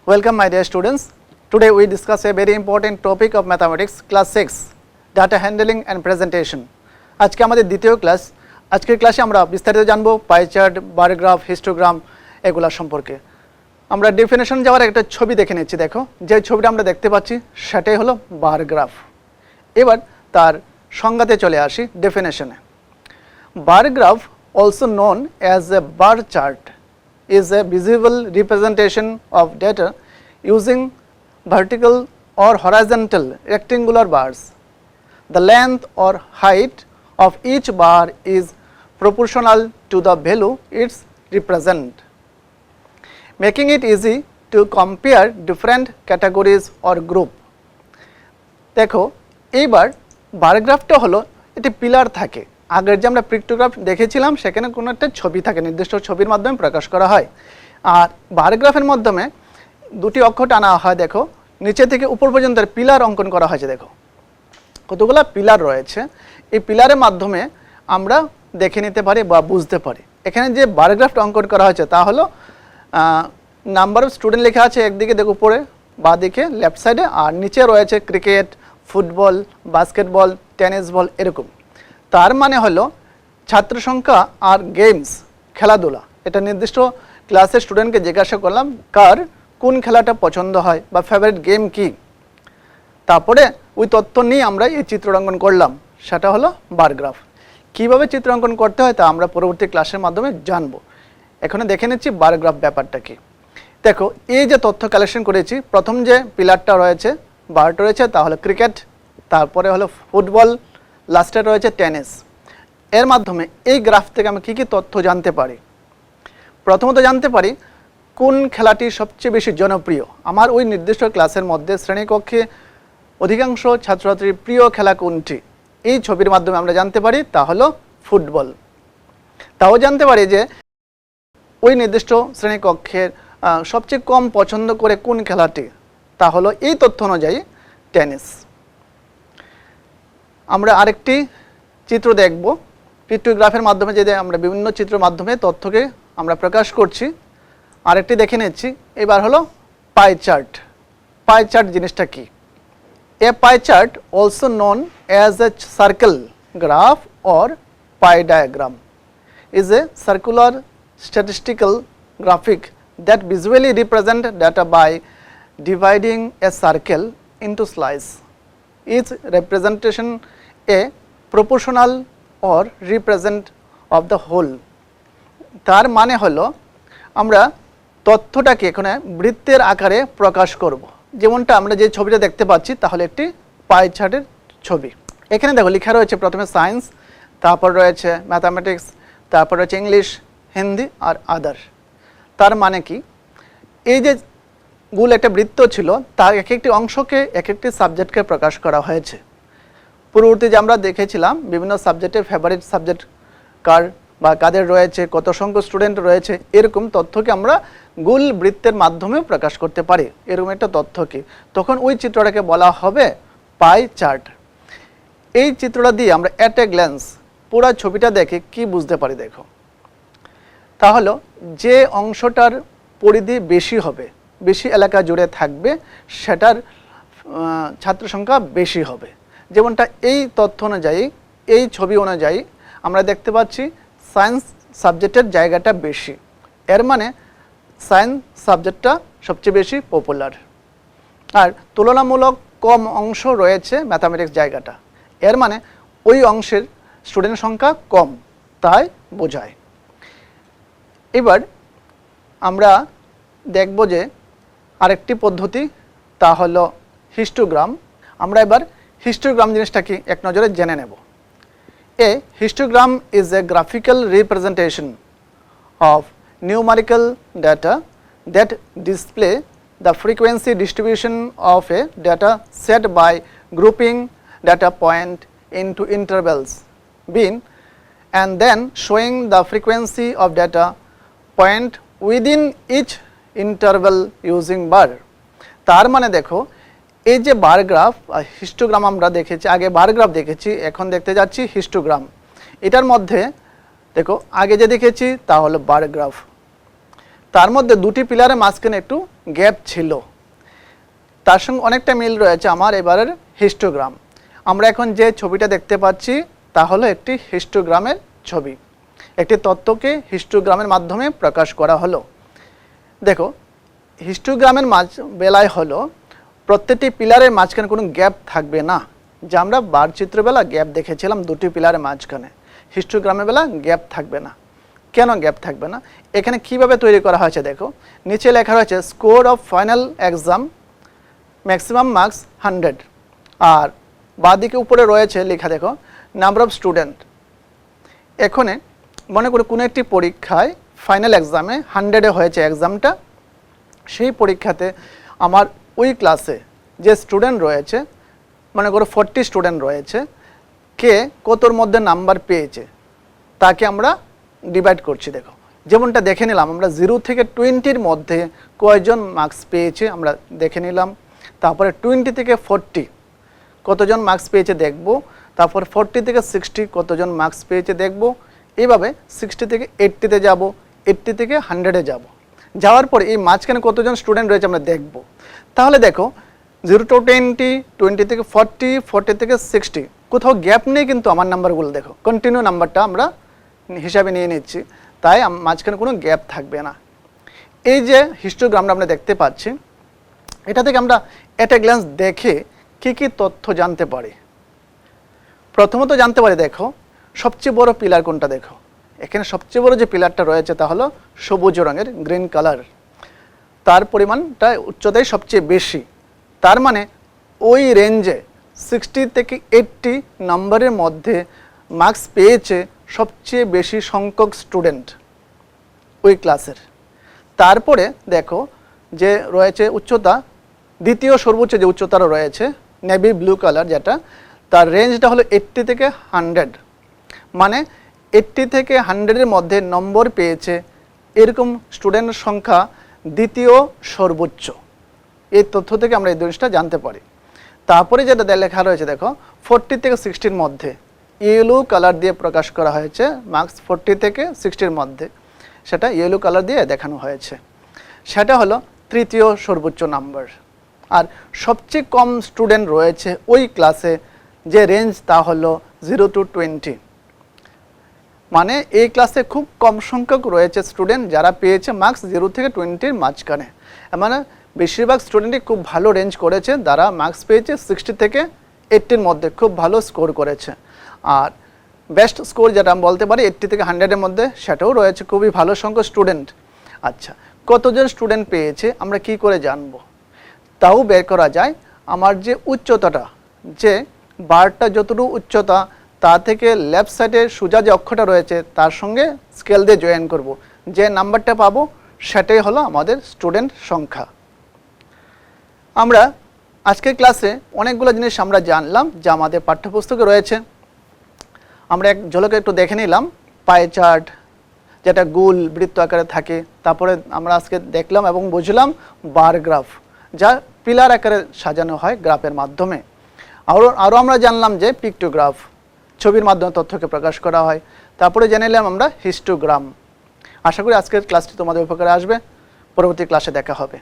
Welcome my dear students. Today we discuss a very important topic of mathematics, class 6, data handling and presentation. আজকে আমাদের দ্বিতীয় class. আজকের ক্লাসে আমরা বিস্তারিত জানব pie chart, bar graph, histogram এগুলা সম্পর্কে। আমরা ডেফিনেশন যাওয়ার একটা ছবি দেখে নিচ্ছি। দেখো যে ছবিটা আমরা দেখতে পাচ্ছি সেটাই হলো বার গ্রাফ। এবার তার সংজ্ঞাতে চলে আসি ডেফিনেশনে। Bar graph, also known as a bar chart, is a visible representation of data using vertical or horizontal rectangular bars. The length or height of each bar is proportional to the value it represents, making it easy to compare different categories or group. দেখো এইবার বার গ্রাফটা হলো এটি pillar থাকে। আগের যে আমরা পিক্টোগ্রাফ দেখেছিলাম সেখানে কোনো একটা ছবি থাকে, নির্দিষ্ট ছবির মাধ্যমে প্রকাশ করা হয়। আর বার গ্রাফের মাধ্যমে দুটি অক্ষ টানা হয়। দেখো নিচে থেকে উপর পর্যন্ত পিলার অঙ্কন করা হয়েছে। দেখো কতগুলো পিলার রয়েছে। এই পিলারের মাধ্যমে আমরা দেখে নিতে পারি বা বুঝতে পারি। এখানে যে বার গ্রাফটা অঙ্কন করা হয়েছে তা হলো নাম্বার অফ স্টুডেন্ট লেখা আছে একদিকে, দেখো উপরে বা দিকে লেফট সাইডে, আর নিচে রয়েছে cricket, football, basketball, tennis ball এরকম। তার মানে হলো ছাত্র সংখ্যা আর গেমস, খেলাধুলা। এটা নির্দিষ্ট ক্লাসের স্টুডেন্টকে জিজ্ঞাসা করলাম কার কোন খেলাটা পছন্দ হয় বা ফেভারিট গেম কি, তারপরে ওই তথ্য নিয়ে আমরা এই চিত্রাঙ্কন করলাম, সেটা হলো বার গ্রাফ। কীভাবে চিত্রাঙ্কন করতে হয় তা আমরা পরবর্তী ক্লাসের মাধ্যমে জানবো। এখানে দেখে নিচ্ছি বার গ্রাফ ব্যাপারটা কি। দেখো এই যে তথ্য কালেকশন করেছি, প্রথম যে পিলারটা রয়েছে বারটা রয়েছে তা হলো ক্রিকেট, তারপরে হলো ফুটবল, লাস্টে রয়েছে টেনিস। এর মাধ্যমে এই গ্রাফ থেকে আমি কী কী তথ্য জানতে পারি? প্রথমত জানতে পারি কোন খেলাটি সবচেয়ে বেশি জনপ্রিয়। আমার ওই নির্দিষ্ট ক্লাসের মধ্যে শ্রেণীকক্ষে অধিকাংশ ছাত্রছাত্রীর প্রিয় খেলা কোনটি, এই ছবির মাধ্যমে আমরা জানতে পারি তা হলো ফুটবল। তাও জানতে পারি যে ওই নির্দিষ্ট শ্রেণীকক্ষের সবচেয়ে কম পছন্দ করে কোন খেলাটি, তা হলো এই তথ্য অনুযায়ী টেনিস। আমরা আরেকটি চিত্র দেখব। পিক্টোগ্রাফের মাধ্যমে যে আমরা বিভিন্ন চিত্রের মাধ্যমে তথ্যকে আমরা প্রকাশ করছি। আরেকটি দেখে নিচ্ছি। এবার হলো পাই চার্ট। পাই চার্ট জিনিসটা কি? A pie chart, also known as a circle graph or pie diagram, is a circular statistical graphic that visually represent data by dividing a circle into slices. Each representation a proportional or represent of the whole. তার মানে হলো আমরা তথ্যটাকে এখানে বৃত্তের আকারে প্রকাশ করব। যেমনটা আমরা যে ছবিটা দেখতে পাচ্ছি তাহলে একটি পাই চার্টের ছবি। এখানে দেখো লেখা রয়েছে প্রথমে সায়েন্স, তারপর রয়েছে ম্যাথামেটিক্স, তারপর রয়েছে ইংলিশ, হিন্দি আর আদার। তার মানে কি, এই যে গুল একটা বৃত্ত ছিল তার এক একটি অংশকে এক একটি সাবজেক্টকে প্রকাশ করা হয়েছে। পূর্ববর্তী যে আমরা দেখেছিলাম বিভিন্ন সাবজেক্টের ফেভারিট সাবজেক্ট কার বা কাদের রয়েছে, কত সংখ্যক স্টুডেন্ট রয়েছে, এরকম তথ্যকে আমরা গোল বৃত্তের মাধ্যমে প্রকাশ করতে পারি। এরকম একটা তথ্যকে তখন ওই চিত্রটাকে বলা হবে পাই চার্ট। এই চিত্রটা দিয়ে আমরা অ্যাট এ গ্ল্যান্স পুরো ছবিটা দেখে কি বুঝতে পারি? দেখো তাহলে যে অংশটার পরিধি বেশি হবে, বেশি এলাকা জুড়ে থাকবে, সেটার ছাত্র সংখ্যা বেশি হবে। যেমনটা এই তথ্য অনুযায়ী, এই ছবি অনুযায়ী আমরা দেখতে পাচ্ছি সায়েন্স সাবজেক্টের জায়গাটা বেশি। এর মানে সায়েন্স সাবজেক্টটা সবচেয়ে বেশি পপুলার, আর তুলনামূলক কম অংশ রয়েছে ম্যাথামেটিক্স জায়গাটা। এর মানে ওই অংশের স্টুডেন্ট সংখ্যা কম, তাই বোঝায়। এবার আমরা দেখব যে আরেকটি পদ্ধতি, তা হলো হিস্টোগ্রাম। আমরা এবার হিস্টোগ্রাম জিনিসটা কি এক নজরে জেনে নেব। A histogram is a graphical representation of numerical data that display the frequency distribution of a data set by grouping data point into intervals bin and then showing the frequency of data point within each interval using bar. তার মানে দেখো এই যে bar graph, histogram আমরা দেখেছি, আগে bar graph দেখেছি, এখন দেখতে যাচ্ছি হিস্টোগ্রাম। এটার মধ্যে দেখো আগে যে দেখেছি তা হলো বার গ্রাফ। তার মধ্যে দুটি পিলারের মাঝখানে একটু গ্যাপ ছিল। তার সঙ্গে অনেকটা মিল রয়েছে আমার এবারের হিস্টোগ্রাম। আমরা এখন যে ছবিটা দেখতে পাচ্ছি তা হলো একটি হিস্টোগ্রামের ছবি। একটি তথ্যকে হিস্টোগ্রামের মাধ্যমে প্রকাশ করা হলো। দেখো, হিস্টোগ্রামের বেলায় হলো প্রত্যেকটি পিলারের মাঝখানে কোনো গ্যাপ থাকবে না, যা আমরা বারচিত্রবেলা গ্যাপ দেখেছিলাম দুটি পিলারের মাঝখানে। হিস্টোগ্রামের বেলা গ্যাপ থাকবে না। কেন গ্যাপ থাকবে না? এখানে কিভাবে তৈরি করা হয়েছে দেখো, নিচে লেখা রয়েছে score of final exam maximum marks 100, আর বাঁদিকে উপরে রয়েছে লেখা দেখো নাম্বার অফ স্টুডেন্ট। এখানে মনে করি কোনো একটি পরীক্ষায় ফাইনাল এক্সামে 100-এ হয়েছে এক্সামটা, সেই পরীক্ষাতে আমার ওই ক্লাসে যে স্টুডেন্ট রয়েছে, মনে করো 40 স্টুডেন্ট রয়েছে, কে কতর মধ্যে নাম্বার পেয়েছে তাকে আমরা ডিভাইড করছি। দেখো, যেমনটা দেখে নিলাম আমরা 0 থেকে 20-র মধ্যে কয়জন মার্কস পেয়েছে আমরা দেখে নিলাম। তারপরে 20 থেকে 40 কতজন মার্কস পেয়েছে দেখব। তারপর 40 থেকে 60 কতজন মার্কস পেয়েছে দেখব। এইভাবে 60 থেকে 80-তে যাব, 80 থেকে 100-এ যাব। যাওয়ার পরে এই মাঝখানে কতজন স্টুডেন্ট রয়েছে আমরা দেখব। তাহলে দেখো 0 to 20, 20 থেকে 40, 40 থেকে 60 কোথাও গ্যাপ নেই, কিন্তু আমার নাম্বারগুলো দেখো কন্টিনিউ নাম্বারটা আমরা হিসাবে নিয়ে নিচ্ছি, তাই মাঝখানে কোনো গ্যাপ থাকবে না। এই যে হিস্টোগ্রামটা আমরা দেখতে পাচ্ছি, এটা থেকে আমরা এট এ গ্ল্যান্স দেখে কি কি তথ্য জানতে পারি। প্রথমত জানতে পারি, দেখো সবচেয়ে বড় পিলার কোনটা। দেখো এখানে সবচেয়ে বড় যে পিলারটা রয়েছে তা হলো সবুজ রঙের, গ্রিন কালার। তার পরিমাণটা উচ্চতায় সবচেয়ে বেশি। তার মানে ওই রেঞ্জে 60 থেকে 80 নম্বরের মধ্যে মার্কস পেয়েছে সবচেয়ে বেশি সংখ্যক স্টুডেন্ট ওই ক্লাসের। তারপরে দেখো যে রয়েছে উচ্চতা, দ্বিতীয় সর্বোচ্চ যে উচ্চতাটা রয়েছে নেভি ব্লু কালার, যেটা তার রেঞ্জটা হলো 80 থেকে 100, মানে 80 থেকে 100-এর মধ্যে নম্বর পেয়েছে এরকম স্টুডেন্টের সংখ্যা দ্বিতীয় সর্বোচ্চ। এই তথ্য থেকে আমরা এই জিনিসটা জানতে পারি। তারপরে যেটা লেখা রয়েছে দেখো 40 থেকে 60-র মধ্যে, ইয়েলো কালার দিয়ে প্রকাশ করা হয়েছে মার্কস 40 থেকে 60-র মধ্যে, সেটা ইয়েলো কালার দিয়ে দেখানো হয়েছে। সেটা হলো তৃতীয় সর্বোচ্চ নাম্বার। আর সবচেয়ে কম স্টুডেন্ট রয়েছে ওই ক্লাসে, যে রেঞ্জ তা হলো 0 to 20, মানে এই ক্লাসে খুব কম সংখ্যক রয়েছে স্টুডেন্ট যারা পেয়েছে মার্কস 0 থেকে 20-র মাঝখানে। মানে বেশিরভাগ স্টুডেন্টই খুব ভালো রেঞ্জ করেছে, যারা মার্কস পেয়েছে 60 থেকে 80-র মধ্যে, খুব ভালো স্কোর করেছে। আর বেস্ট স্কোর যেটা আমি বলতে পারি 80 থেকে 100-এর মধ্যে, সেটাও রয়েছে খুবই ভালো সংখ্যক স্টুডেন্ট। আচ্ছা, কতজন স্টুডেন্ট পেয়েছে আমরা কি করে জানবো? তাও বের করা যায়। আমার যে উচ্চতাটা, যে বারটা যতটুকু উচ্চতা, তা থেকে লেফট সাইডে সোজা যে অক্ষরটা রয়েছে তার সঙ্গে স্কেল দিয়ে জয়েন করব, যে নাম্বারটা পাবো সেটাই হলো আমাদের স্টুডেন্ট সংখ্যা। আমরা আজকের ক্লাসে অনেকগুলো জিনিস আমরা জানলাম যা আমাদের পাঠ্যপুস্তকে রয়েছে। আমরা এক ঝলকে একটু দেখে নিলাম পাই চার্ট, যেটা গোল বৃত্ত আকারে থাকে। তারপরে আমরা আজকে দেখলাম এবং বুঝলাম বার গ্রাফ, যা পিলার আকারে সাজানো হয় গ্রাফের মাধ্যমে। আরও আমরা জানলাম যে পিক্টোগ্রাফ, ছবির মাধ্যমে তথ্যকে প্রকাশ করা হয়। তারপরে জেনে নিলাম আমরা হিস্টোগ্রাম। আশা করি আজকের ক্লাসটি তোমাদের উপকারে আসবে। পরবর্তী ক্লাসে দেখা হবে।